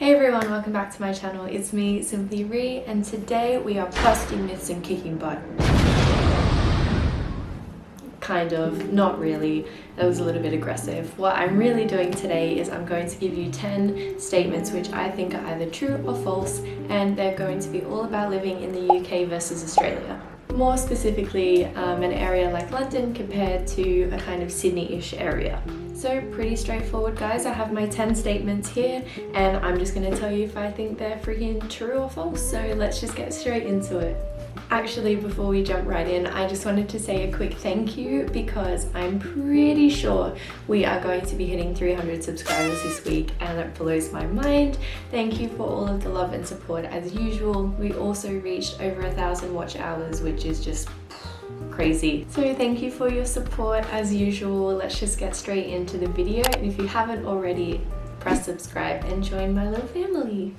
Hey everyone, welcome back to my channel. It's me, Simply Ree, and today we are busting myths and kicking butt. Kind of, not really. That was a little bit aggressive. What I'm really doing today is I'm going to give you 10 statements which I think are either true or false, and they're going to be all about living in the UK versus Australia. More specifically, an area like London compared to a kind of Sydney-ish area. So pretty straightforward, guys. I have my 10 statements here and I'm just going to tell you if I think they're freaking true or false. So let's just get straight into it. Actually, before we jump right in, I just wanted to say a quick thank you because I'm pretty sure we are going to be hitting 300 subscribers this week and it blows my mind. Thank you for all of the love and support as usual. We also reached over 1,000 watch hours, which is just crazy. So thank you for your support as usual. Let's just get straight into the video, and if you haven't already, press subscribe and join my little family.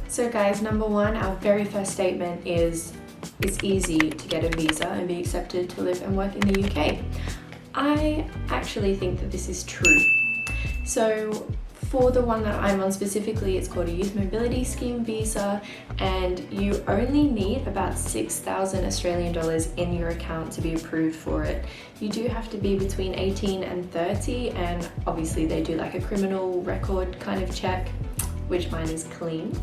So guys, number one, our very first statement is it's easy to get a visa and be accepted to live and work in the UK. I actually think that this is true. So for the one that I'm on specifically, it's called a Youth Mobility Scheme visa, and you only need about 6,000 Australian dollars in your account to be approved for it. You do have to be between 18 and 30, and obviously they do like a criminal record kind of check, which mine is clean.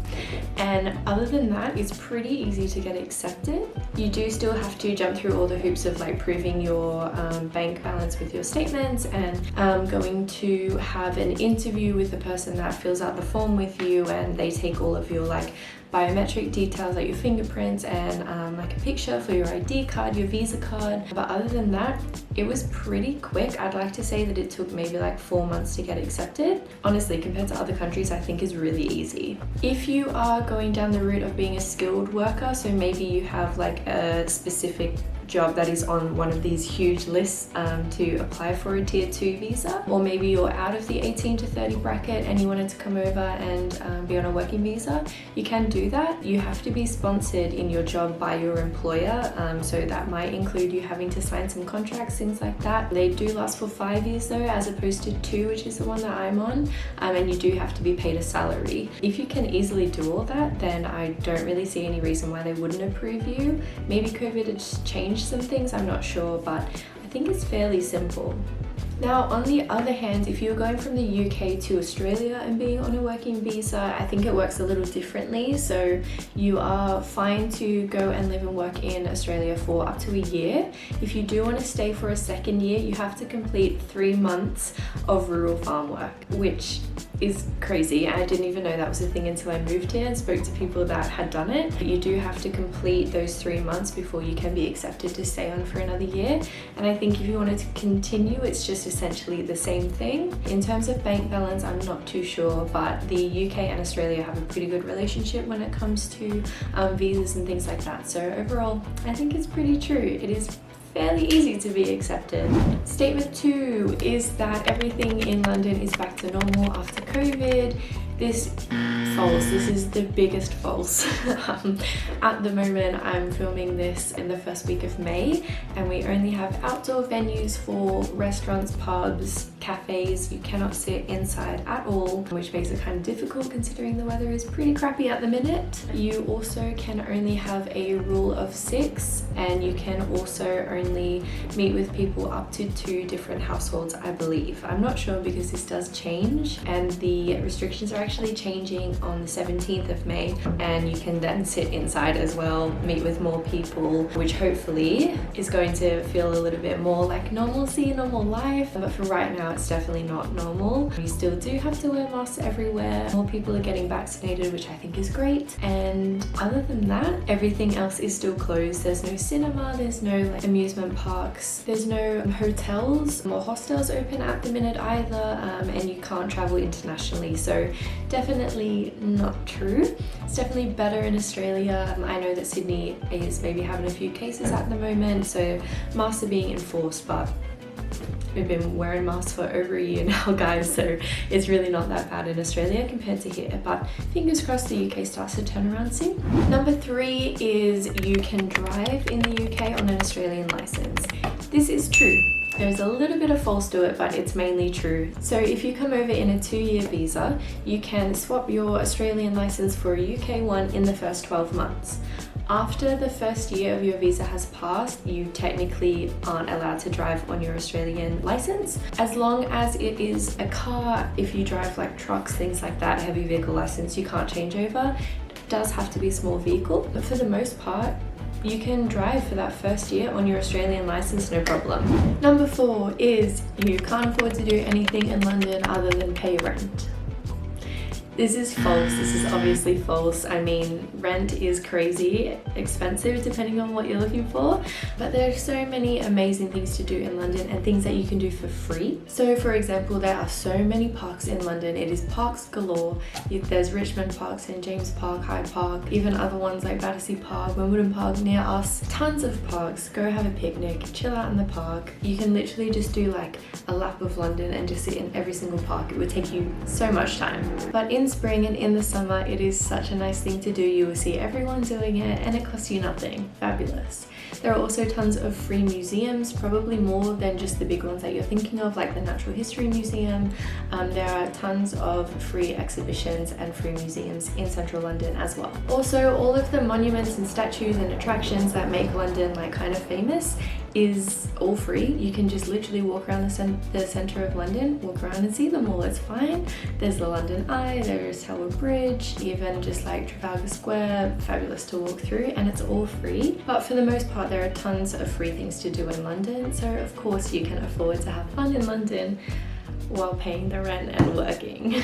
And other than that, it's pretty easy to get accepted. You do still have to jump through all the hoops of like proving your bank balance with your statements and going to have an interview with the person that fills out the form with you, and they take all of your like biometric details like your fingerprints and like a picture for your ID card, your visa card. But other than that, it was pretty quick. I'd like to say that it took maybe like 4 months to get accepted. Honestly, compared to other countries, I think is really easy. If you are going down the route of being a skilled worker, so maybe you have like a specific job that is on one of these huge lists to apply for a tier 2 visa, or maybe you're out of the 18 to 30 bracket and you wanted to come over and be on a working visa, you can do that. You have to be sponsored in your job by your employer, so that might include you having to sign some contracts, things like that. They do last for 5 years though, as opposed to 2, which is the one that I'm on, and you do have to be paid a salary. If you can easily do all that, then I don't really see any reason why they wouldn't approve you. Maybe COVID has changed some things, I'm not sure, but I think it's fairly simple. Now, on the other hand, if you're going from the UK to Australia and being on a working visa, I think it works a little differently. So you are fine to go and live and work in Australia for up to a year. If you do want to stay for a second year, you have to complete 3 months of rural farm work, which is crazy. I didn't even know that was a thing until I moved here and spoke to people that had done it. But you do have to complete those 3 months before you can be accepted to stay on for another year. And I think if you wanted to continue, it's just essentially the same thing. In terms of bank balance, I'm not too sure, but the UK and Australia have a pretty good relationship when it comes to visas and things like that. So overall, I think it's pretty true. It is fairly easy to be accepted. Statement 2 is that everything in London is back to normal after COVID. This false. This is the biggest false. At the moment, I'm filming this in the first week of May, and we only have outdoor venues for restaurants, pubs, cafes. You cannot sit inside at all, which makes it kind of difficult considering the weather is pretty crappy at the minute. You also can only have a rule of 6, and you can also only meet with people up to 2 different households, I believe. I'm not sure because this does change, and the restrictions are actually changing on the 17th of May, and you can then sit inside as well, meet with more people, which hopefully is going to feel a little bit more like normalcy, normal life. But for right now, it's definitely not normal. You still do have to wear masks everywhere. More people are getting vaccinated, which I think is great. And other than that, everything else is still closed. There's no cinema, there's no like amusement parks, there's no hotels or hostels open at the minute either, and you can't travel internationally. So definitely not true. It's definitely better in Australia. I know that Sydney is maybe having a few cases at the moment, so masks are being enforced, but we've been wearing masks for over a year now, guys, so it's really not that bad in Australia compared to here. But fingers crossed the UK starts to turn around soon. Number 3 is you can drive in the UK on an Australian license. This is true. There's a little bit of false to it, but it's mainly true. So if you come over in a 2-year visa, you can swap your Australian license for a UK one in the first 12 months. After the first year of your visa has passed, you technically aren't allowed to drive on your Australian license. As long as it is a car, if you drive like trucks, things like that, heavy vehicle license, you can't change over. It does have to be a small vehicle, but for the most part, you can drive for that first year on your Australian license, no problem. Number 4 is you can't afford to do anything in London other than pay rent. This is false. This is obviously false. I mean, rent is crazy expensive depending on what you're looking for, but there are so many amazing things to do in London and things that you can do for free. So for example, there are so many parks in London. It is parks galore. There's Richmond Park, St James Park, Hyde Park, even other ones like Battersea Park, Wimbledon Park near us. Tons of parks. Go have a picnic, chill out in the park. You can literally just do like a lap of London and just sit in every single park. It would take you so much time. But in spring and in the summer, it is such a nice thing to do. You will see everyone doing it and it costs you nothing. Fabulous. There are also tons of free museums, probably more than just the big ones that you're thinking of, like the Natural History Museum. There are tons of free exhibitions and free museums in central London as well. Also, all of the monuments and statues and attractions that make London like kind of famous is all free. You can just literally walk around the centre of London, walk around and see them all, it's fine. There's the London Eye, there's Tower Bridge, even just like Trafalgar Square, fabulous to walk through, and it's all free. But for the most part, there are tons of free things to do in London, so of course you can afford to have fun in London while paying the rent and working.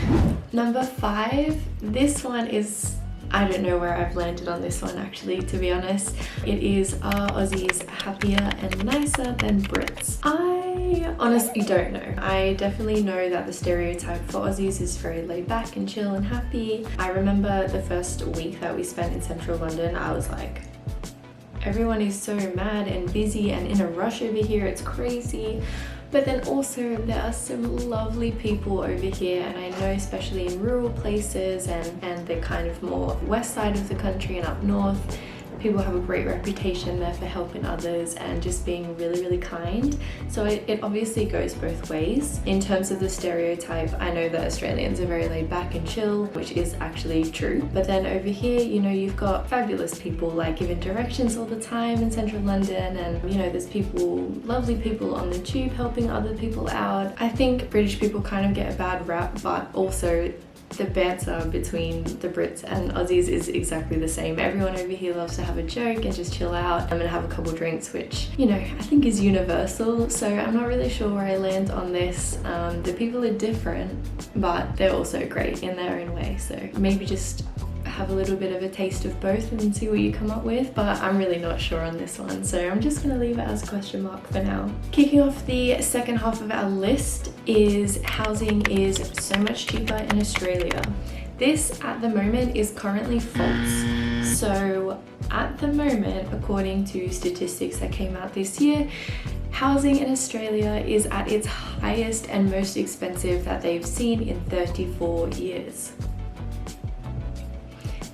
Number 5, this one is, I don't know where I've landed on this one actually, to be honest. It is, are Aussies happier and nicer than Brits? I honestly don't know. I definitely know that the stereotype for Aussies is very laid back and chill and happy. I remember the first week that we spent in central London, I was like, everyone is so mad and busy and in a rush over here, it's crazy. But then also there are some lovely people over here, and I know especially in rural places and the kind of more west side of the country and up north, people have a great reputation there for helping others and just being really, really kind. So it obviously goes both ways. In terms of the stereotype, I know that Australians are very laid back and chill, which is actually true. But then over here, you know, you've got fabulous people like giving directions all the time in central London, and you know, there's people, lovely people on the tube helping other people out. I think British people kind of get a bad rap, but also the banter between the Brits and Aussies is exactly the same. Everyone over here loves to have a joke and just chill out and have a couple drinks, which, you know, I think is universal. So I'm not really sure where I land on this. The people are different, but they're also great in their own way. So maybe just have a little bit of a taste of both and see what you come up with, but I'm really not sure on this one, so I'm just gonna leave it as a question mark for now. Kicking off the second half of our list is housing is so much cheaper in Australia. This at the moment is currently false. So at the moment, according to statistics that came out this year, housing in Australia is at its highest and most expensive that they've seen in 34 years.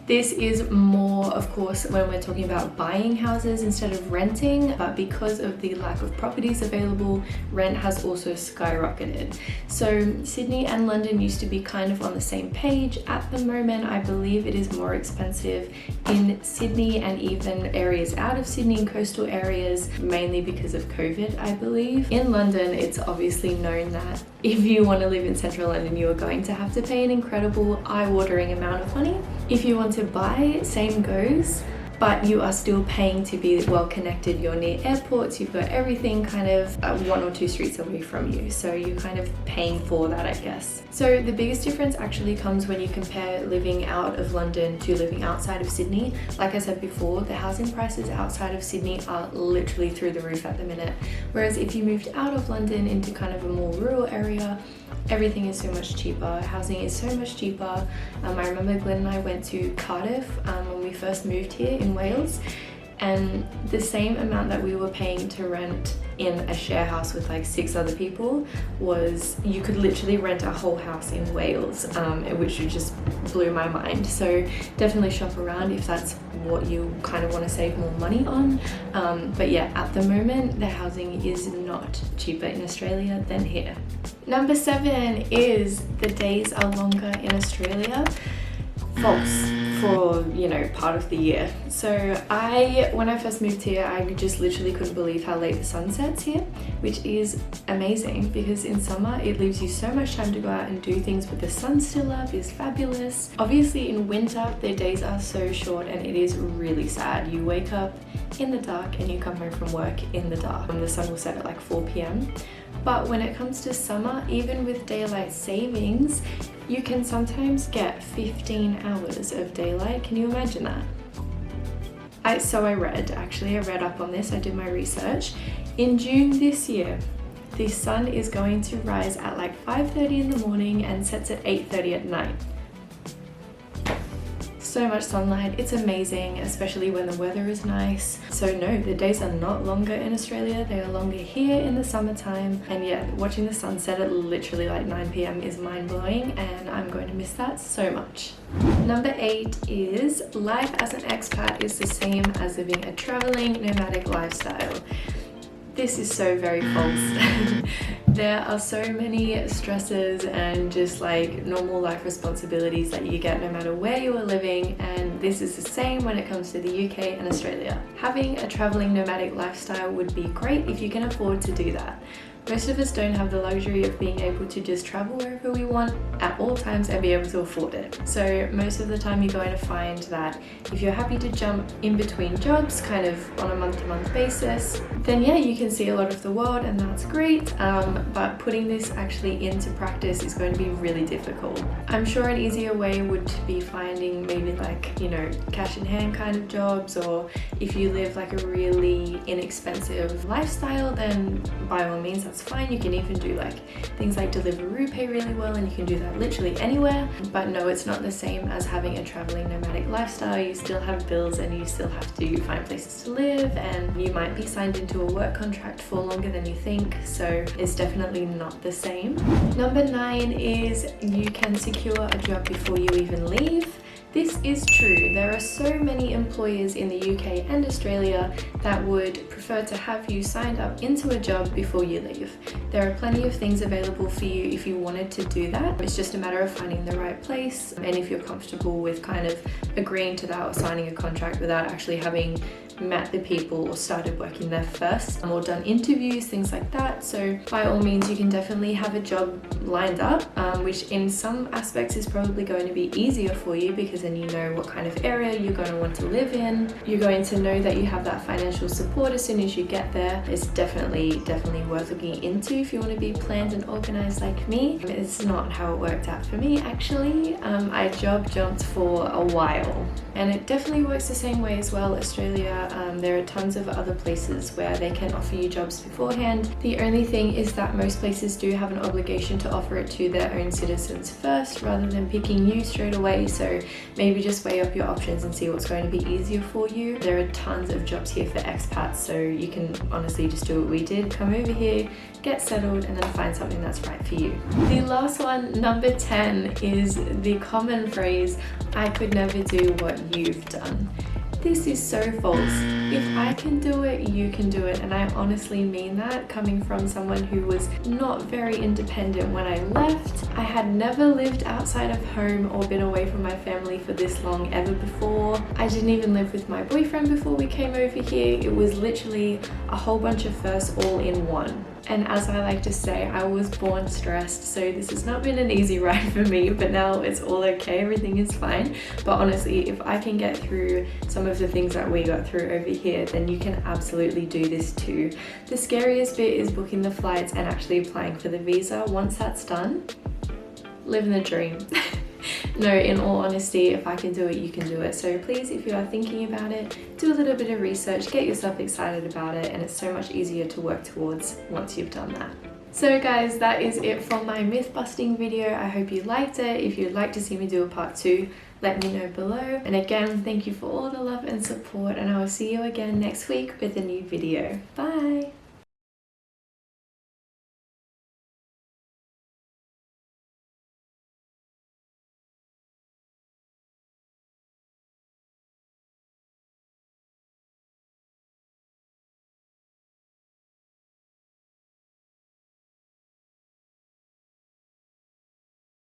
This is more, of course, when we're talking about buying houses instead of renting, but because of the lack of properties available, rent has also skyrocketed. So Sydney and London used to be kind of on the same page. At the moment, I believe it is more expensive in Sydney and even areas out of Sydney and coastal areas, mainly because of COVID, I believe. In London, it's obviously known that if you want to live in central London, you are going to have to pay an incredible, eye-watering amount of money. If you want to buy, same goes, but you are still paying to be well connected. You're near airports, you've got everything kind of 1 or 2 streets away from you, so you're kind of paying for that, I guess. So the biggest difference actually comes when you compare living out of London to living outside of Sydney. Like I said before, the housing prices outside of Sydney are literally through the roof at the minute, whereas if you moved out of London into kind of a more rural area, everything is so much cheaper. Housing is so much cheaper. I remember Glenn and I went to Cardiff when we first moved here in Wales. and the same amount that we were paying to rent in a share house with like 6 other people was, you could literally rent a whole house in Wales, which just blew my mind. So definitely shop around if that's what you kind of want to save more money on. But yeah, at the moment the housing is not cheaper in Australia than here. Number 7 is the days are longer in Australia. False for, you know, part of the year. So when I first moved here, I just literally couldn't believe how late the sun sets here, which is amazing because in summer it leaves you so much time to go out and do things, but the sun still up is fabulous. Obviously in winter the days are so short and it is really sad. You wake up in the dark and you come home from work in the dark. The sun will set at like 4 p.m. But when it comes to summer, even with daylight savings, you can sometimes get 15 hours of daylight. Can you imagine that? I read up on this, I did my research. In June this year, the sun is going to rise at like 5:30 in the morning and sets at 8:30 at night. So much sunlight, it's amazing, especially when the weather is nice. So no, the days are not longer in Australia, they are longer here in the summertime. And yeah, watching the sunset at literally like 9 p.m. is mind-blowing, and I'm going to miss that so much. Number 8 is life as an expat is the same as living a traveling nomadic lifestyle. This is so very false. There are so many stresses and just like normal life responsibilities that you get no matter where you are living, and this is the same when it comes to the UK and Australia. Having a traveling nomadic lifestyle would be great if you can afford to do that. Most of us don't have the luxury of being able to just travel wherever we want at all times and be able to afford it. So most of the time you're going to find that if you're happy to jump in between jobs kind of on a month-to-month basis, then yeah, you can see a lot of the world and that's great, but putting this actually into practice is going to be really difficult. I'm sure an easier way would be finding maybe like, you know, cash in hand kind of jobs, or if you live like a really inexpensive lifestyle, then by all means that's fine. You can even do like things like Deliveroo pay really well, and you can do that literally anywhere. But no, it's not the same as having a traveling nomadic lifestyle. You still have bills and you still have to find places to live, and you might be signed into a work contract for longer than you think, so it's definitely not the same. Number 9 is you can secure a job before you even leave. This is true. There are so many employers in the UK and Australia that would prefer to have you signed up into a job before you leave. There are plenty of things available for you if you wanted to do that. It's just a matter of finding the right place, and if you're comfortable with kind of agreeing to that or signing a contract without actually having met the people or started working there first, or done interviews, things like that. So by all means you can definitely have a job lined up, which in some aspects is probably going to be easier for you because then you know what kind of area you're going to want to live in. You're going to know that you have that financial support as soon as you get there. It's definitely worth looking into if you want to be planned and organized like me. It's not how it worked out for me actually. I job jumped for a while, and it definitely works the same way as well. Australia, there are tons of other places where they can offer you jobs beforehand. The only thing is that most places do have an obligation to offer it to their own citizens first rather than picking you straight away. So maybe just weigh up your options and see what's going to be easier for you. There are tons of jobs here for expats, so you can honestly just do what we did. Come over here, get settled, and then find something that's right for you. The last one, number 10, is the common phrase, I could never do what you've done. This is so false. If I can do it, you can do it, and I honestly mean that, coming from someone who was not very independent when I left. I had never lived outside of home or been away from my family for this long ever before. I didn't even live with my boyfriend before we came over here. It was literally a whole bunch of firsts all in one. And as I like to say, I was born stressed, so this has not been an easy ride for me, but now it's all okay, everything is fine. But honestly, if I can get through some of the things that we got through over here, then you can absolutely do this too. The scariest bit is booking the flights and actually applying for the visa. Once that's done, living the dream. No, in all honesty, if I can do it, you can do it. So please, if you are thinking about it, do a little bit of research, get yourself excited about it, and it's so much easier to work towards once you've done that. So guys, that is it for my myth busting video. I hope you liked it. If you'd like to see me do a part 2, let me know below. And again, thank you for all the love and support, and I will see you again next week with a new video. Bye!